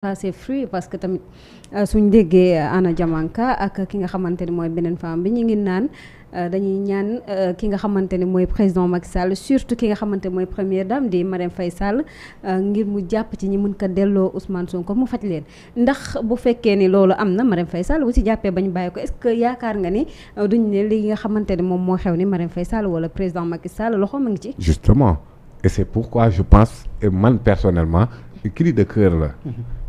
c'est fruit parce que tamit suñ déggee Anna Diamanka ak ki nga xamante ni mooy beneen femme bi ñu ngi naan dañuy ñaan ki nga xamante ni mooy président Macky Sall surtout ki nga xamante ni mooy première dame di Marème Faye Sall ngir mu jàpp ci ñi mën ko delloo Ousmane Sonko mu faj leen ndax bu fekkee ni loolu am na Marème Faye Sall bu ci jàppee bañ bàyyi ko est-ce que yaakaar nga ni duñ ne li nga xamante ni moom moo xew ni Marème Faye Sall wala président Macky Sall loxo ma ngi ci. Justement et c'est pourquoi je pense et man personnellement cri de cœur la.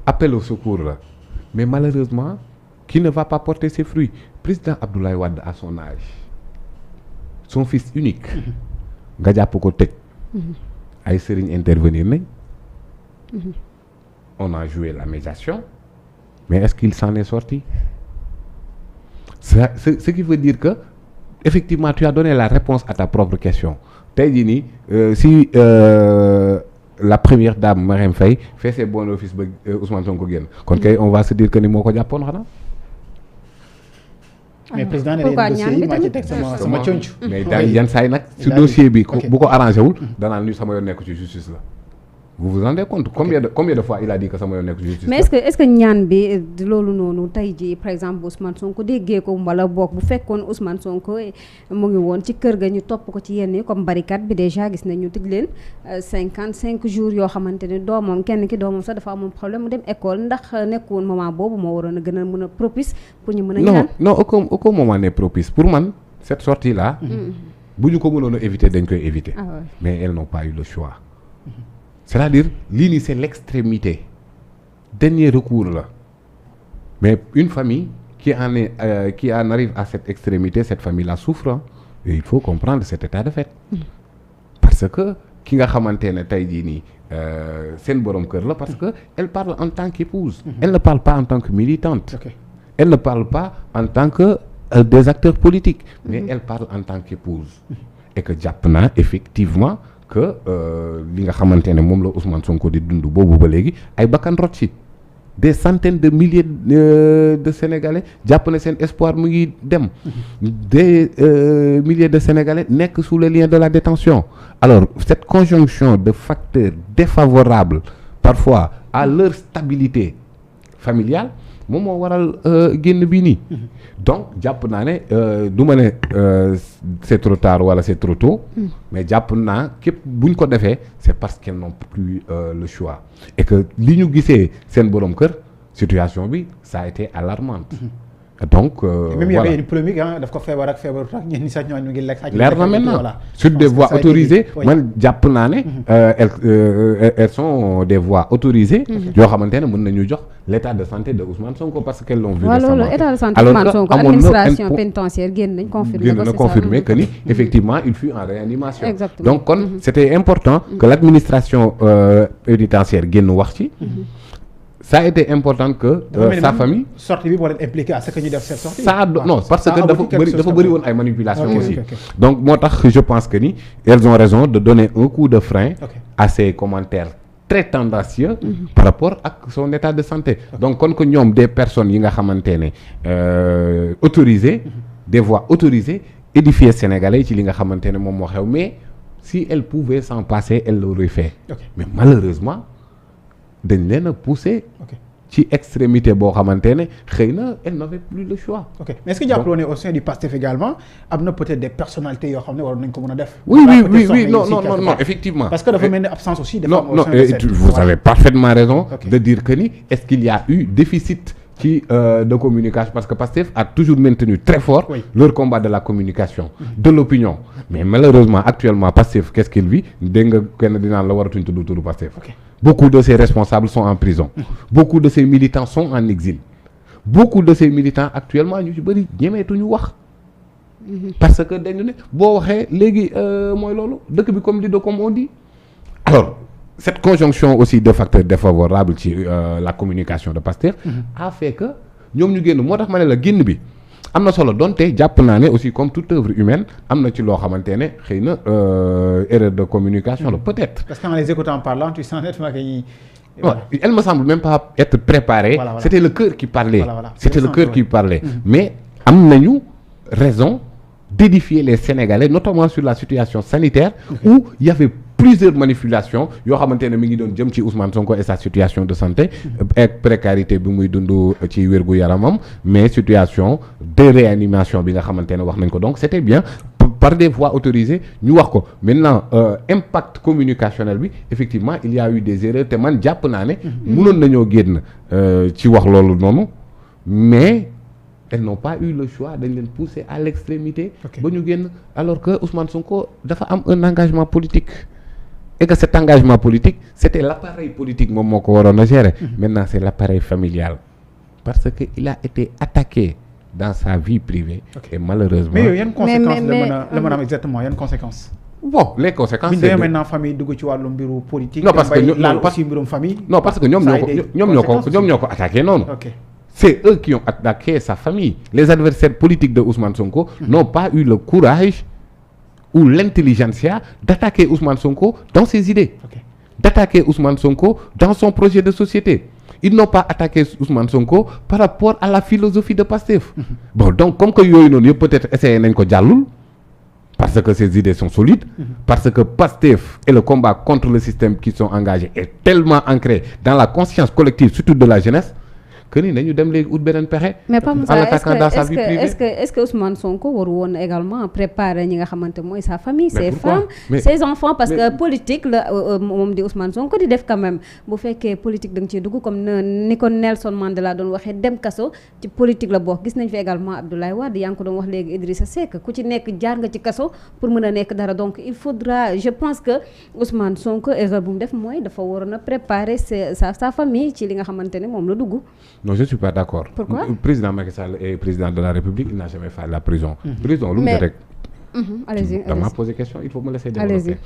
Appel au secours là mais malheureusement qui ne va pas porter ses fruits président Abdoulaye Wade à son âge son fils unique nga jàpp ko tëj ay sëriñ intervenir nañ on a joué la médiation mais est-ce qu'il s'en est sorti ça ce qui veut dire que effectivement tu as donné la réponse à ta propre question tey jii nii si la première dame Marème Faye fait ses bons offices ba Ousmane Sonko génn kon kay on va se dire que ni moo ko jàppoon xanaa. mais président ne leen dossier yi maa ci teg sama conc mais daal yan saay nag si dossier bi bu ko arrangé wul danaan ñu sama yoon nekk ci justice la vous vous rendez compte combien de fois il a dit que sama yoon nekk ci justice mais est-ce que ñaan bi loolu noonu tey ji par exemple Ousmane Sonko déggee ko wala boog bu fekkoon Ousmane Sonko mu ngi woon ci kër ga ñu topp ko ci yenn yi comme barricade bi déjà gis nañ ñu tëj leen 55 jours yoo xamante ne doomam kenn ki doomam sax dafa amoon problème mu dem école ndax nekkoon moment boobu moo waroon a gën a mën a propice pour ñu mën a ñaan non aucun moment n'est propice pour man cette sortie là bu ñu ko mënoon a éviter dañ koy éviter mais elles n'ont pas eu le choix c'est-à-dire lii nii c'est l'extrémité dernier recours la mais une famille qui en arrive à cette extrémité cette famille là souffre et il faut comprendre cet état de fait parce que ki nga xamante ne tey jii nii seen borom kër la parce que elle parle en tant qu'épouse elle ne parle pas en tant que militante elle ne parle pas en tant que des acteurs politiques mais elle parle en tant qu'épouse et que jàpp naa effectivement que li nga xamante ne moom la Ousmane Sonko di dund boobu ba léegi ay bakkan rot ci des centaines de milliers de Sénégalais jàpp ne seen espoir mu ngi dem des milliers de Sénégalais nekk sous le lien de la détention alors cette conjonction de facteurs défavorables parfois à leur stabilité familiale moom moo waral génn bi nii donc jàpp naa ne du ma ne c'est trop tard wala c'est trop tôt mais jàpp naa képp buñ ko defee c'est parce qu'elles n'ont plus le choix et que li ñu gisee seen borom kër situation bi ça a été alarmante donc même il y avait une polémique daf ko feebar ak feebaru tax ñenn ñi sax ñoo ñu ngi lekk leer na maintenant sur des voies autorisées man jàpp naa ne elles sont des voies autorisées yoo xamante ne mën nañu jox l'état de santé de Ousmane Sonko parce qu'elles l'ont vu récemment loolu état de santé Ousmane Sonko administration pénitentiaire génn nañ confirmer que ni effectivement il fut en réanimation exactement donc kon c'était important que l'administration pénitentiaire génn wax ci ça a été important que sa famille sortie bi moo leen impliqué à ce que ñu def cette sortie non parce que dafa bëri woon ay manipulations aussi donc moo tax je pense que ni elles ont raison de donner un coup de frein à ces commentaires très tendancieux par rapport ak son état de santé donc kon que ñoom des personnes yi nga xamante ne autorisées des voies autorisées édifier sénégalais ci li nga xamante ne moom moo xew mais si elle pouvait s'en passer elle l'aurait fait mais malheureusement dañ leen a poussé ci extrémité boo xamante ne xëy na elle n'avait plus le choix. Mais est-ce que jàppaloo ne au sein du PASTEF également am na peut-être des personnalités yoo xam ne waroon nañ ko mën a def. oui non effectivement. parce que dafa mel ni absence aussi. non vous avez parfaitement raison. de dire que ni est-ce qu'il y a eu déficit ci de communication parce que PASTEF a toujours maintenu très fort leur combat de la communication de l'opinion mais malheureusement actuellement PASTEF qu'est-ce qu'il vit dégg nga kenn dinaan la waratuñ tudd turu PASTEF beaucoup de ces responsables sont en prison beaucoup de ces militants sont en exil beaucoup de ces militants actuellement ñu ci bëri ñemeetuñu wax parce que dañu ne boo waxee léegi mooy loolu dëkk bi comme on dit alors cette conjonction aussi de facteurs défavorables ci la communication de Pastef a fait que ñoom ñu génn moo tax ma ne la génn bi am na solo donte jàpp naa ne aussi comme toute œuvre humaine am na ci loo xamante ne xëy na erreur de communication la peut-être. parce qu'en les écoutant parlant tu sens nettement que elle me semble même pas être préparée. C'était le cœur qui parlait. C'était le cœur qui parlait. Mais am nañu raison d'édifier les Sénégalais notamment sur la situation sanitaire où il y avait plusieurs manipulations yoo xamante ne mi ngi doon jëm ci Ousmane Sonko et sa situation de santé ak précarité bi muy dund ci wérgu yaramam mais situation de réanimation bi nga xamante ne wax nañ ko donc c'était bien par des voies autorisées ñu wax ko maintenant impact communicationnel bi effectivement il y a eu des erreurs te man jàpp naa ne mënoon nañoo génn ci wax loolu noonu mais elles n'ont pas eu le choix dañ leen pousser à l'extrémité ba ñu génn alors que Ousmane Sonko dafa am un engagement politique et que cet engagement politique c'était l'appareil politique moom moo ko waroon a gérer maintenant c'est l'appareil familial parce que il a été attaqué dans sa vie privée et malheureusement mais yow yan conséquences la mën a am exactement yan conséquences bon les conséquences c'est maintenant famille dugg ci wàllu mbiru politique non parce que laal aussi mbirum famille non parce que ñoom ñoo ko attaqué noonu c'est eux qui ont attaqué sa famille. Les adversaires politiques de Ousmane Sonko n'ont pas eu le courage ou l'intelligentsia d'attaquer Ousmane Sonko dans ses idées, d'attaquer Ousmane Sonko dans son projet de société. Ils n'ont pas attaqué Ousmane Sonko par rapport à la philosophie de Pastef. Bon, donc comme que yooyu noonu yëpp peut-être essayé nañ ko jàllul parce que ces idées sont solides, parce que Pastef et le combat contre le système qui sont engagés est tellement ancré dans la conscience collective, surtout de la jeunesse, que ni dañu dem léegi ut beneen pexe. mais pas Moussa est-ce que Ousmane Sonko waru woon également préparer ñi nga xamante mooy sa famille. ses femmes ses enfants parce que politique la moom di Ousmane Sonko di def quand même bu fekkee politique da nga ciy dugg comme ni ko Nelson Mandela doon waxee dem kaso ci politique la bokk gis nañ fi également Abdoulaye Wade yaa ngi ko doon wax léegi Idrissa Seck ku ci nekk jaar nga ci kaso pour mën a nekk dara donc il faudra je pense que Ousmane Sonko erreur bu mu def mooy dafa waroon a préparer sa famille ci li nga xamante ne moom la dugg. Non, je ne suis pas d'accord. Pourquoi? Le président Macky Sall est président de la République, il n'a jamais fait la prison. Prison, lu mu rek. Allez-y. Dama posé question, il faut me laisser développer.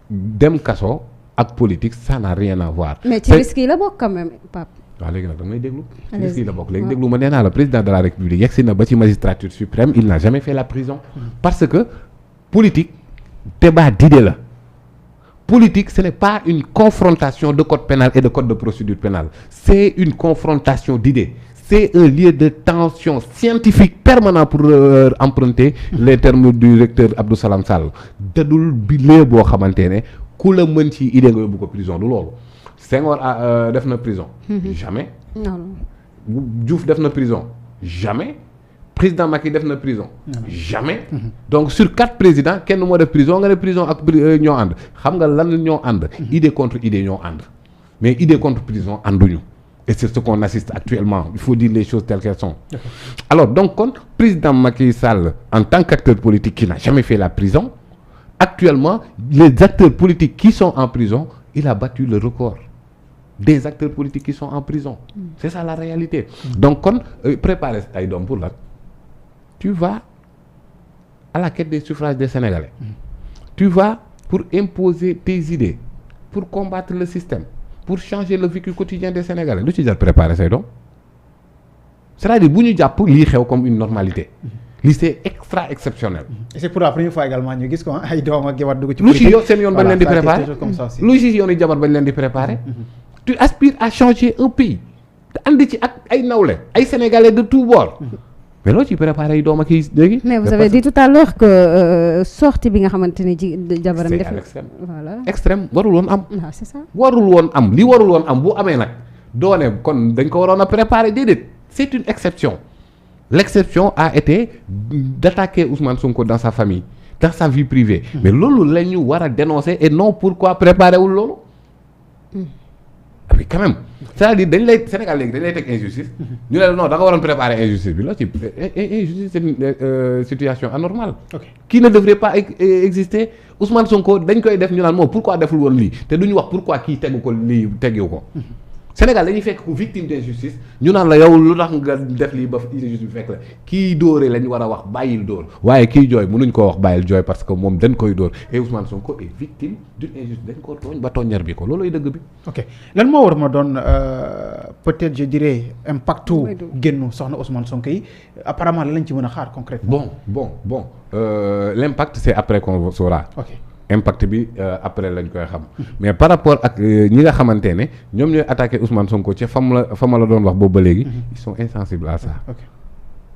Dem kaso ak politique, ça n'a rien à voir. Mais ci risque yi la bokk quand même, Pape. waaw léegi nag da ngay déglu. ci risque yi la bokk léegi déglu ma nee naa la président de la République yegsi na ba ci magistrature suprême, il n'a jamais fait la prison. Parce que politique débat d'idée la. Politique, ce n'est pas une confrontation de code pénal et de code de procédure pénale. C'est une confrontation d'idées. C'est un lieu de tension scientifique permanent pour emprunter les termes du recteur Abdou Salam Sall. dadul bi lee boo xamante ne ku la mën ci idée nga yóbbu ko prison du loolu. Senghor def na prison. Jamais. Non. Diouf def na prison. Jamais. Président Macky def na prison. Jamais. Donc sur 4 présidents kenn moo def prison nga ne prison ak ñoo ànd xam nga lan ñoo ànd. idée contre idée ñoo ànd mais idée contre prison ànduñu et c'est ce qu'on assiste actuellement il faut dire les choses telles qu'elles sont. Alors donc kon président Macky Sall en tant qu'acteur politique qui n'a jamais fait la prison actuellement les acteurs politiques qui sont en prison il a battu le record des acteurs politiques qui sont en prison. C'est ça la réalité. Donc kon préparer ay doom pour la tu vas à la quête des suffrages des Sénégalais. Tu vas pour imposer tes idées, pour combattre le système, pour changer le vécu quotidien des Sénégalais. lu ci jar préparer say doom c'est-à-dire bu ñu jàpp lii xew comme une normalité. lii c'est extra exceptionnel. et c'est pour la première fois également ñu gis ko ay doom ak jabar dugg ci. lu ci yow seen yoon bañ leen di préparer lu ci yoon yi jabar bañ leen di préparer. Tu aspires à changer un pays. te andi ci ak ay nawle ay Sénégalais de tous bords. mais loo ci préparé yi doom ak yi léegi. mais vous avez dit tout à l'heure que sortie bi nga xamante ne ci jabaram def l'extrême. Voilà. extrême warul woon am. Ah, c'est ça. warul woon am li warul woon am bu amee nag doone kon dañ ko waroon a préparer déedéet c'est une exception l'exception a été d'attaquer Ousmane Sonko dans sa famille dans sa vie privée. mais loolu la ñu war a dénoncer et non pourquoi préparer wul loolu. mais quand même c'est-à-dire dañ lay Sénégal léegi dañ lay teg injustice ñu ne non da nga waroon préparer injustice bi loo ci injustice c'est une situation anormale qui ne devrait pas exister Ousmane Sonko dañ koy def ñu naan moom pourquoi deful woon lii te duñu wax pourquoi kii tegu ko lii tegiwu ko Sénégal dañuy fekk ku victime d'injustice ñu naan la yow lu tax nga def lii ba injustice bi fekk la kii dóore lañ war a wax bàyyil dóor waaye kii jooy mënuñ koo wax bàyyil jooy parce que moom dañ koy dóor et Ousmane Sonko est victime d'une injustice dañ ko tooñ ba tooññar bi ko loolooy dëgg bi. ok lan moo war ma doon peut-être je dirais impactu génnu soxna Ousmane Sonko yi apparemment lan lañ ci mën a xaar concrètement. bon l'impact c'est après qu'on saura. ok. impact bi après lañ koy xam mais par rapport ak ñi nga xamante ne ñoom ñooy attaqué Ousmane Sonko ci fa ma la doon wax boobu ba léegi ils sont insensibles à ça.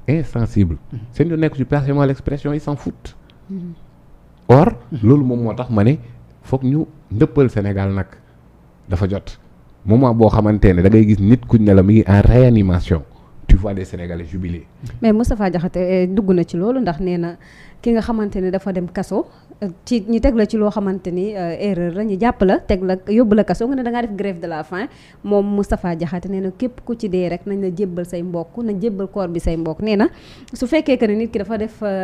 Insensibles. seen yu nekk ci personnellement l'expression ils s'en foutent. Or loolu moom moo tax ma ne foog ñu ndëppal Sénégal nag dafa jot moment boo xamante ne da ngay gis nit kuñ ne la mi ngi en réanimation tu vois des Sénégalais jubilés. mais Moustapha Diakhaté dugg na ci loolu ndax nee na ki nga xamante ne dafa dem kaso ci ñu teg la ci loo xamante ni erreur la ñu jàpp la teg la yóbbu la kaso nga ne da ngaa def grève de la faim moom Moustapha Diakhaté nee na képp ku ci dee rek nañ la jébbal say mbokk nañ jébbal corps bi say mbokk nee na su fekkee que ne nit ki dafa def